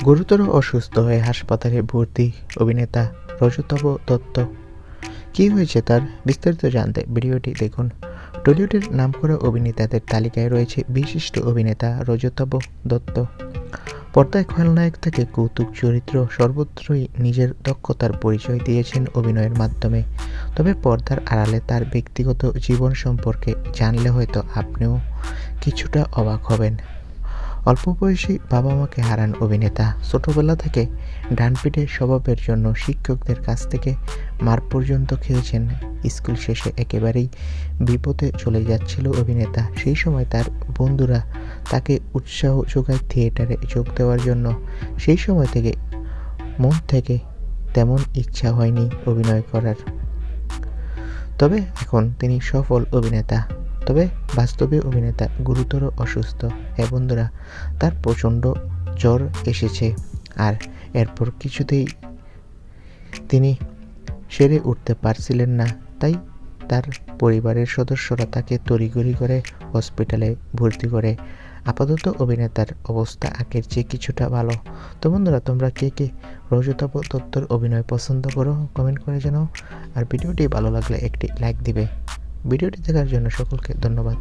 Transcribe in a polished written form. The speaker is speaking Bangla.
গুরুতর অসুস্থ হয়ে হাসপাতালে ভর্তি অভিনেতা রজতাভ দত্ত। কী হয়েছে তার বিস্তারিত জানতে ভিডিওটি দেখুন। টলিউডের নামকরা অভিনেতাদের তালিকায় রয়েছে বিশিষ্ট অভিনেতা রজতাভ দত্ত। পর্দায় খলনায়ক থেকে কৌতুক চরিত্র সর্বত্রই নিজের দক্ষতার পরিচয় দিয়েছেন অভিনয়ের মাধ্যমে। তবে পর্দার আড়ালে তার ব্যক্তিগত জীবন সম্পর্কে জানলে হয়তো আপনিও কিছুটা অবাক হবেন। অল্প বয়সী বাবা মাকে হারান অভিনেতা। ছোটবেলা থেকে ডানপিটে স্বভাবের জন্য শিক্ষকদের কাছ থেকে মার পর্যন্ত খেয়েছেন। স্কুল শেষে একেবারেই বিপদে চলে যাচ্ছিল অভিনেতা। সেই সময় তার বন্ধুরা তাকে উৎসাহ যোগায় থিয়েটারে যোগ দেওয়ার জন্য। সেই সময় থেকে মন থেকে তেমন ইচ্ছা হয়নি অভিনয় করার। তবে এখন তিনি সফল অভিনেতা। তবে বাস্তবে অভিনেতা গুরুতর অসুস্থ। হ্যাঁ বন্ধুরা, তার প্রচণ্ড জ্বর এসেছে, আর এরপর কিছুতেই তিনি সেরে উঠতে পারছিলেন না। তাই তার পরিবারের সদস্যরা তাকে তড়িঘড়ি করে হসপিটালে ভর্তি করে। আপাতত অভিনেতার অবস্থা আগের চেয়ে কিছুটা ভালো। তো বন্ধুরা, তোমরা কে কে রজতাভ দত্তর অভিনয় পছন্দ করো কমেন্ট করে জানাও। আর ভিডিওটি ভালো লাগলে একটি লাইক দিবে। ভিডিওটি দেখার জন্য সকলকে ধন্যবাদ।